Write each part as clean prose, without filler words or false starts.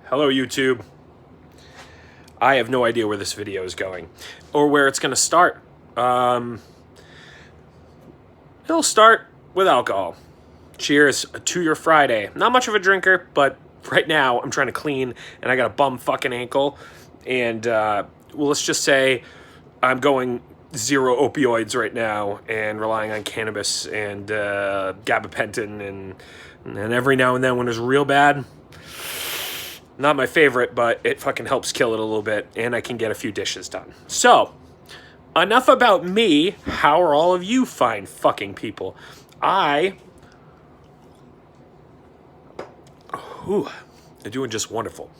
Hello, YouTube. I have no idea where this video is going or where it's going to start. It'll start with alcohol. Cheers to your Friday. Not much of a drinker, but right now I'm trying to clean and I got a bum fucking ankle. And, well, let's just say I'm going zero opioids right now and relying on cannabis and gabapentin and every now and then when it's real bad. Not my favorite, but it fucking helps kill it a little bit, and I can get a few dishes done. So, enough about me. How are all of you fine fucking people? I'm doing just wonderful.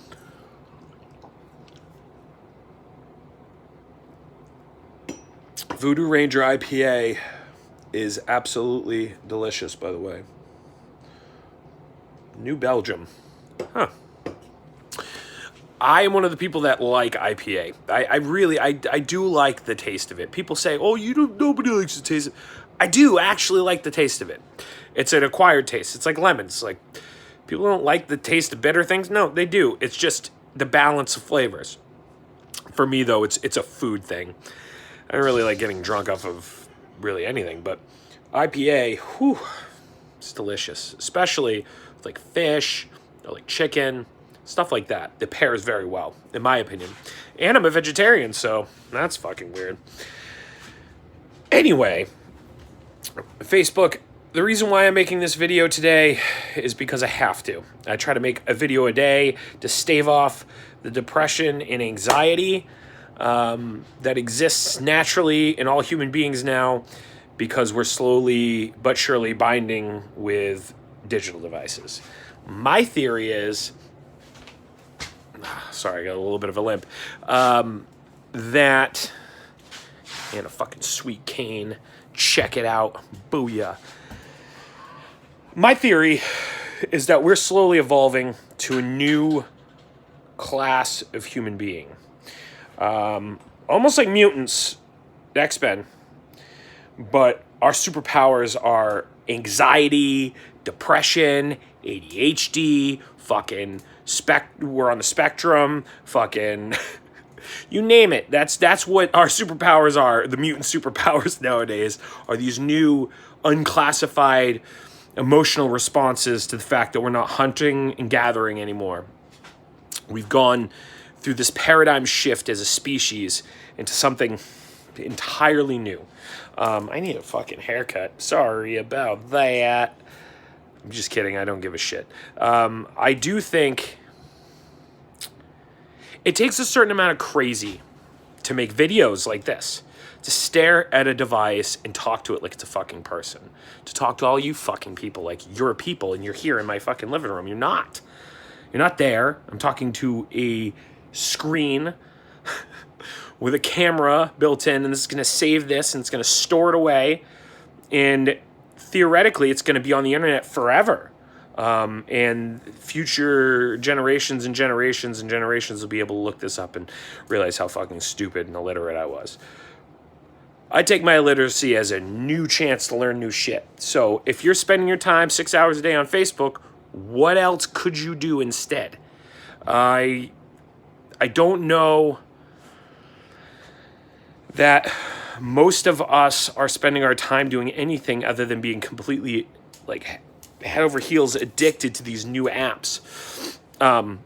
Voodoo Ranger IPA is absolutely delicious, by the way. New Belgium. Huh. I am one of the people that like IPA. I do like the taste of it. People say, "Oh, nobody likes the taste of it." I do actually like the taste of it. It's an acquired taste. It's like lemons. Like, people don't like the taste of bitter things. No, they do. It's just the balance of flavors. For me, though, it's a food thing. I don't really like getting drunk off of really anything, but IPA, it's delicious. Especially with like fish or like chicken. Stuff like that. It pairs very well, in my opinion. And I'm a vegetarian, so that's fucking weird. Anyway, Facebook, the reason why I'm making this video today is because I have to. I try to make a video a day to stave off the depression and anxiety that exists naturally in all human beings now because we're slowly but surely binding with digital devices. My theory is... Sorry, I got a little bit of a limp. That and a fucking sweet cane. Check it out. Booyah. My theory is that we're slowly evolving to a new class of human being. Almost like mutants, X-Men. But our superpowers are anxiety, depression, ADHD, fucking... we're on the spectrum, fucking, you name it. That's what our superpowers are. The mutant superpowers nowadays are these new unclassified emotional responses to the fact that we're not hunting and gathering anymore. We've gone through this paradigm shift as a species into something entirely new. I need a fucking haircut. Sorry about that. I'm just kidding. I don't give a shit. I do think it takes a certain amount of crazy to make videos like this, to stare at a device and talk to it like it's a fucking person, to talk to all you fucking people like you're people and you're here in my fucking living room. You're not. You're not there. I'm talking to a screen with a camera built in, and this is going to save this and it's going to store it away. And theoretically, it's going to be on the internet forever. And future generations and generations and generations will be able to look this up and realize how fucking stupid and illiterate I was. I take my illiteracy as a new chance to learn new shit. So if you're spending your time 6 hours a day on Facebook, what else could you do instead? I don't know that most of us are spending our time doing anything other than being completely, like, head over heels addicted to these new apps. I'm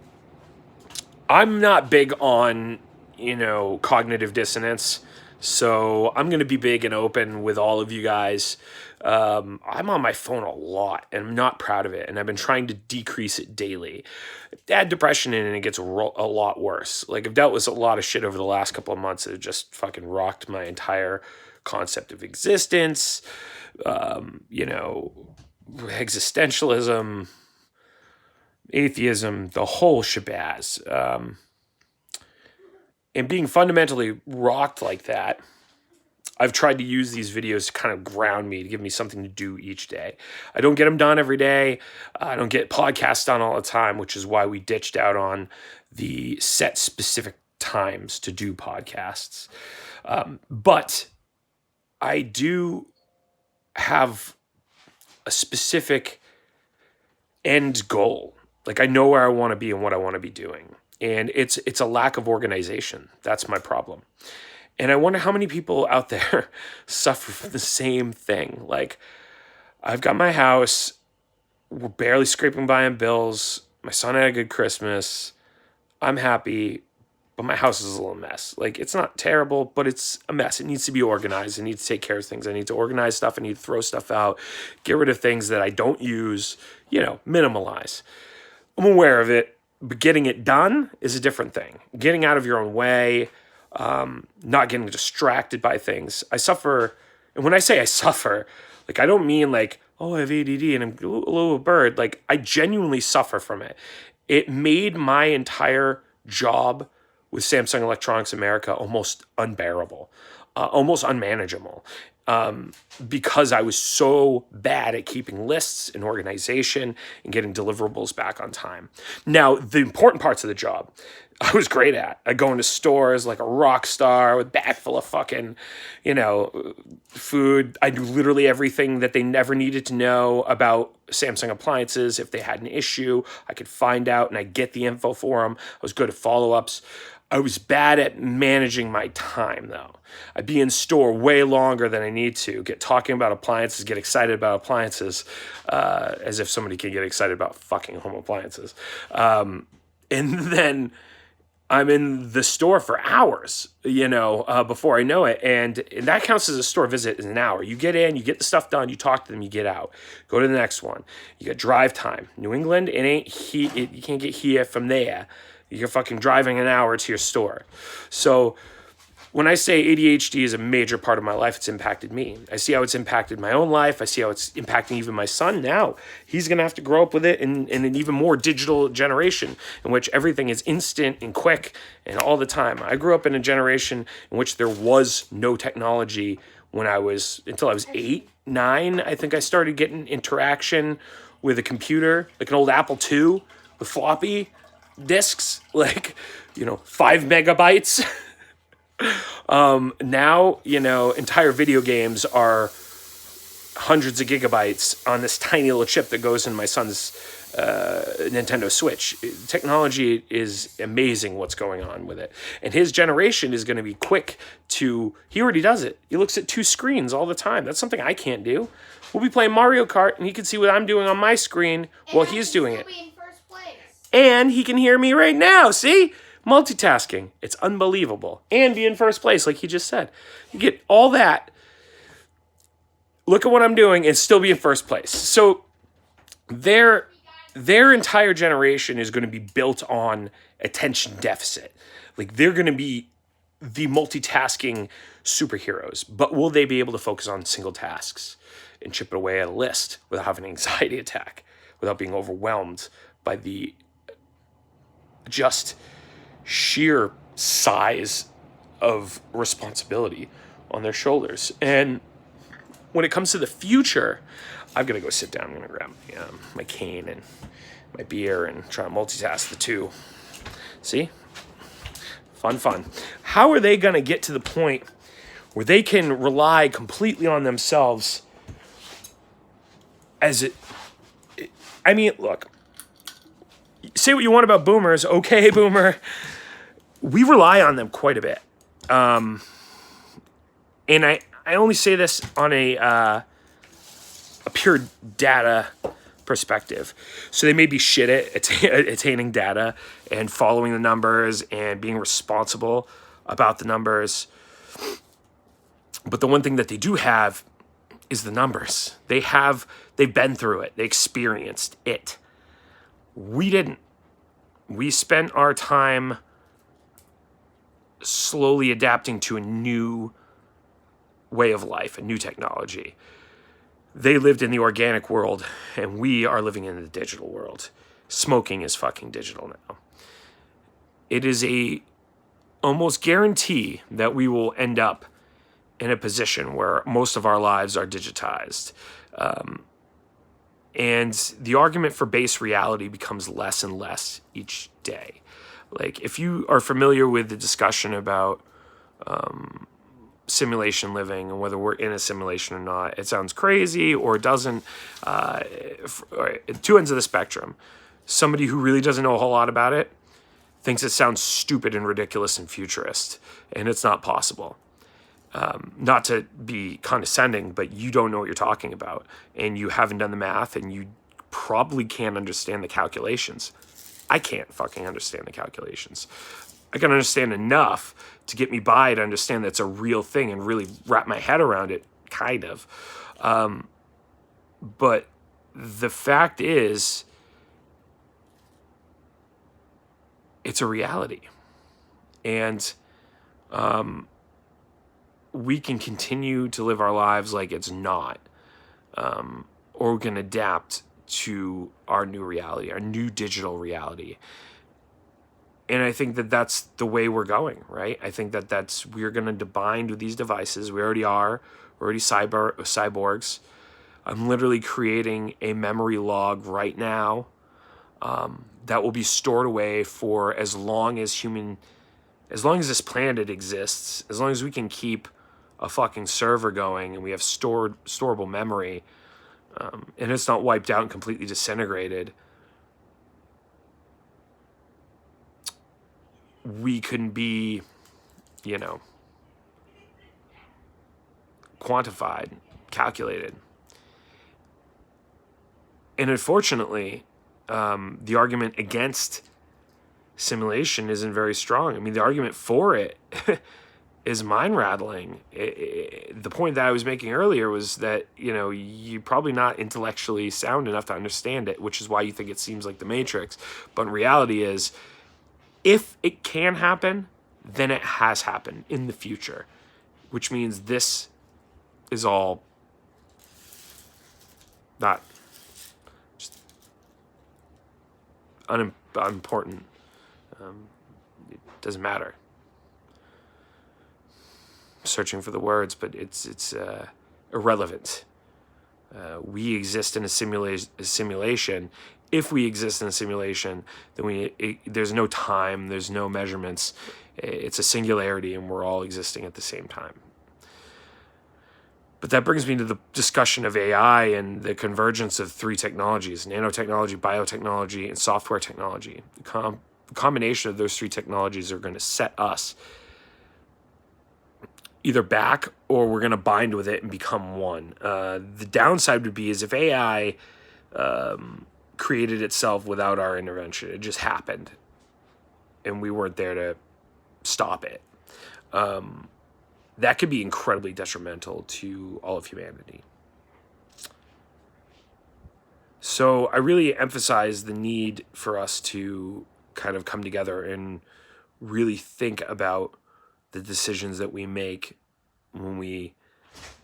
not big on, cognitive dissonance, so I'm going to be big and open with all of you guys. I'm on my phone a lot, and I'm not proud of it, and I've been trying to decrease it daily. Add depression in, and it gets a lot worse. Like, I've dealt with a lot of shit over the last couple of months that have just fucking rocked my entire concept of existence, existentialism, atheism, the whole shabazz. And being fundamentally rocked like that, I've tried to use these videos to kind of ground me, to give me something to do each day. I don't get them done every day. I don't get podcasts done all the time, which is why we ditched out on the set specific times to do podcasts. But I do have a specific end goal. Like I know where I want to be and what I want to be doing. And it's a lack of organization. That's my problem. And I wonder how many people out there suffer from the same thing. Like I've got my house, we're barely scraping by on bills. My son had a good Christmas. I'm happy, but my house is a little mess. Like it's not terrible, but it's a mess. It needs to be organized. I need to take care of things. I need to organize stuff. I need to throw stuff out, get rid of things that I don't use, minimalize. I'm aware of it, but getting it done is a different thing. Getting out of your own way, not getting distracted by things. I suffer, and when I say I suffer, like I don't mean like, oh, I have ADD and I'm a little bird. Like I genuinely suffer from it. It made my entire job with Samsung Electronics America almost unbearable, almost unmanageable, because I was so bad at keeping lists and organization and getting deliverables back on time. Now, the important parts of the job, I was great at. I go into stores like a rock star with a bag full of fucking, food. I do literally everything that they never needed to know about Samsung appliances. If they had an issue, I could find out and I get the info for them. I was good at follow-ups. I was bad at managing my time, though. I'd be in store way longer than I need to, get talking about appliances, get excited about appliances, as if somebody can get excited about fucking home appliances. And then I'm in the store for hours, before I know it. And that counts as a store visit as an hour. You get in, you get the stuff done, you talk to them, you get out. Go to the next one. You got drive time. New England, it ain't heat. You can't get here from there. You're fucking driving an hour to your store. So when I say ADHD is a major part of my life, it's impacted me. I see how it's impacted my own life. I see how it's impacting even my son now. He's going to have to grow up with it in an even more digital generation in which everything is instant and quick and all the time. I grew up in a generation in which there was no technology until I was 8, 9. I think I started getting interaction with a computer, like an old Apple II with floppy discs, 5 megabytes. Now, entire video games are hundreds of gigabytes on this tiny little chip that goes in my son's Nintendo Switch. Technology is amazing what's going on with it. And his generation is going to be quick he already does it. He looks at 2 screens all the time. That's something I can't do. We'll be playing Mario Kart and he can see what I'm doing on my screen while he's doing it. And he can hear me right now, see? Multitasking. It's unbelievable. And be in first place, like he just said. You get all that, look at what I'm doing, and still be in first place. So their entire generation is going to be built on attention deficit. Like they're going to be the multitasking superheroes. But will they be able to focus on single tasks and chip it away at a list without having an anxiety attack, without being overwhelmed by the just sheer size of responsibility on their shoulders? And when it comes to the future, I'm going to go sit down. I'm going to grab my cane and my beer and try to multitask the two. See? Fun. How are they going to get to the point where they can rely completely on themselves look, say what you want about boomers. Okay, boomer. We rely on them quite a bit. And I only say this on a pure data perspective. So they may be shit at attaining data and following the numbers and being responsible about the numbers. But the one thing that they do have is the numbers. They've been through it. They experienced it. We didn't. We spent our time slowly adapting to a new way of life, a new technology. They lived in the organic world, and we are living in the digital world. Smoking is fucking digital now. It is a almost guarantee that we will end up in a position where most of our lives are digitized. And the argument for base reality becomes less and less each day. Like, if you are familiar with the discussion about simulation living and whether we're in a simulation or not, it sounds crazy or it doesn't. Two ends of the spectrum. somebody who really doesn't know a whole lot about it thinks it sounds stupid and ridiculous and futurist, and it's not possible. Not to be condescending, but you don't know what you're talking about, and you haven't done the math, and you probably can't understand the calculations. I can't fucking understand the calculations. I can understand enough to get me by to understand that it's a real thing and really wrap my head around it, kind of. But the fact is, it's a reality. And we can continue to live our lives like it's not. Or we can adapt to our new reality, our new digital reality. And I think that that's the way we're going, right? I think that we're going to bind with these devices. We already are. We're already cyborgs. I'm literally creating a memory log right now that will be stored away for as long as this planet exists, as long as we can keep a fucking server going and we have storable memory, and it's not wiped out and completely disintegrated. We can be, quantified, calculated. And unfortunately, the argument against simulation isn't very strong. I mean, the argument for it is mind-rattling. The point that I was making earlier was that, you're probably not intellectually sound enough to understand it, which is why you think it seems like the Matrix. But in reality is, if it can happen, then it has happened in the future, which means this is all not just unimportant. It doesn't matter. I'm searching for the words, but it's irrelevant. We exist in a simulation. If we exist in a simulation, then there's no time, there's no measurements. It's a singularity, and we're all existing at the same time. But that brings me to the discussion of AI and the convergence of three technologies: nanotechnology, biotechnology, and software technology. The combination of those three technologies are going to set us either back, or we're going to bind with it and become one. The downside would be is if AI created itself without our intervention. It just happened, and we weren't there to stop it. That could be incredibly detrimental to all of humanity. So I really emphasize the need for us to kind of come together and really think about the decisions that we make when we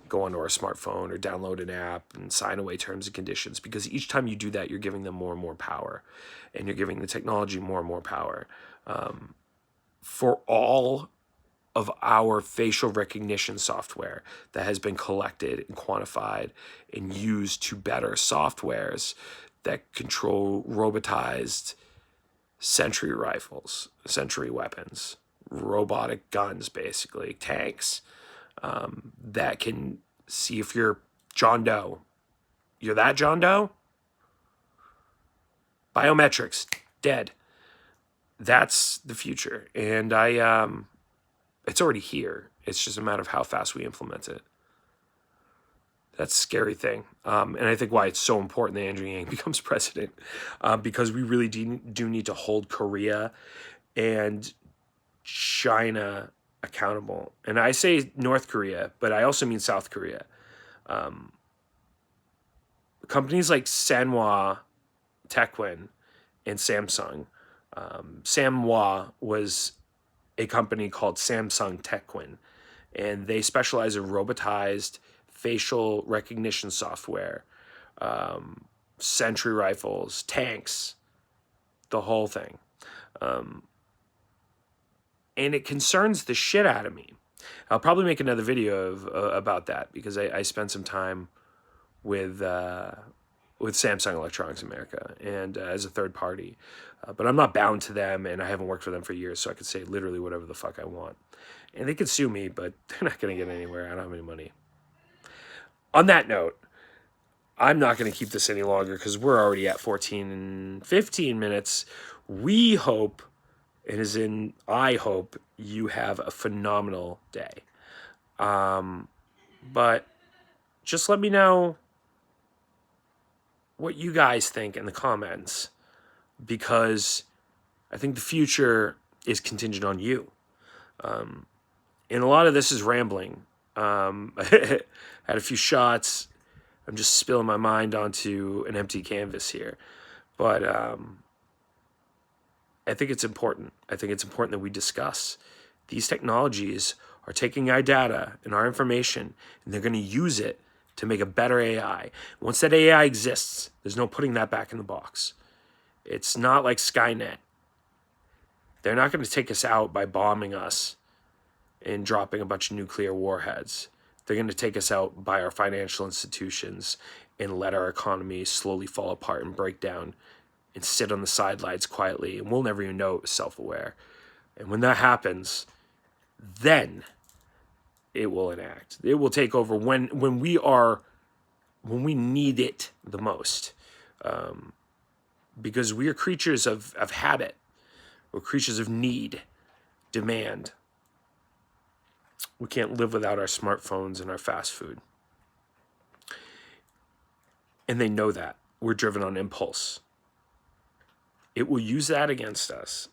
go onto our smartphone or download an app and sign away terms and conditions, because each time you do that, you're giving them more and more power, and you're giving the technology more and more power. For all of our facial recognition software that has been collected and quantified and used to better softwares that control robotized sentry rifles, sentry weapons, robotic guns, basically, tanks, that can see if you're John Doe. You're that John Doe? Biometrics, dead. That's the future. And it's already here. It's just a matter of how fast we implement it. That's a scary thing. And I think why it's so important that Andrew Yang becomes president, because we really do need to hold Korea and China accountable. And I say North Korea, but I also mean South Korea. Companies like Sanwa, Tekwin, and Samsung. Samwa was a company called Samsung Tekwin, and they specialize in robotized facial recognition software, sentry rifles, tanks, the whole thing. And it concerns the shit out of me. I'll probably make another video about that, because I spent some time with Samsung Electronics America and as a third party. But I'm not bound to them, and I haven't worked for them for years, so I could say literally whatever the fuck I want. And they could sue me, but they're not going to get anywhere. I don't have any money. On that note, I'm not going to keep this any longer because we're already at 14 and 15 minutes. We hope, I hope you have a phenomenal day. But just let me know what you guys think in the comments, because I think the future is contingent on you. And a lot of this is rambling. I had a few shots. I'm just spilling my mind onto an empty canvas here. But I think it's important. I think it's important that we discuss. These technologies are taking our data and our information, and they're going to use it to make a better AI. Once that AI exists, there's no putting that back in the box. It's not like Skynet. They're not going to take us out by bombing us and dropping a bunch of nuclear warheads. They're going to take us out by our financial institutions and let our economy slowly fall apart and break down and sit on the sidelines quietly, and we'll never even know it was self-aware. And when that happens, then it will enact. It will take over when we need it the most. Because we are creatures of habit. We're creatures of need, demand. We can't live without our smartphones and our fast food. And they know that. We're driven on impulse. It will use that against us.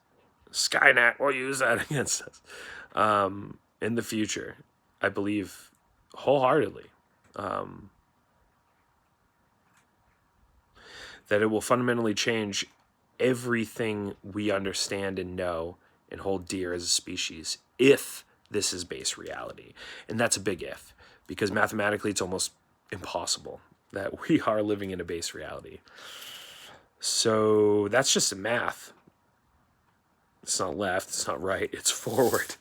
Skynet will use that against us in the future, I believe wholeheartedly. That it will fundamentally change everything we understand and know and hold dear as a species, if this is base reality. And that's a big if, because mathematically it's almost impossible that we are living in a base reality. So that's just the math. It's not left, it's not right, it's forward.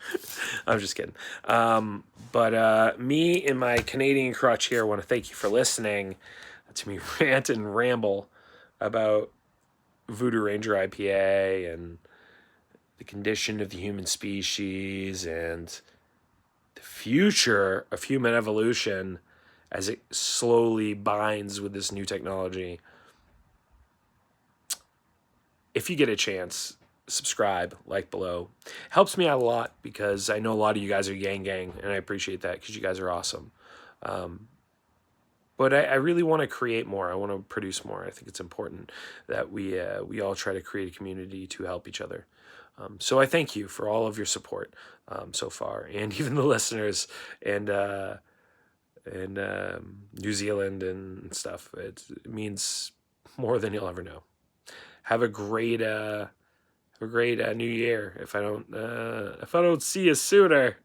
I'm just kidding. But me and my Canadian crutch here want to thank you for listening to me rant and ramble about Voodoo Ranger IPA and the condition of the human species and the future of human evolution as it slowly binds with this new technology. If you get a chance, subscribe, like below. Helps me out a lot, because I know a lot of you guys are Yang Gang, and I appreciate that because you guys are awesome. But I really want to create more. I want to produce more. I think it's important that we all try to create a community to help each other. So I thank you for all of your support so far, and even the listeners and New Zealand and stuff. It means more than you'll ever know. Have a great New Year. If I don't see you sooner.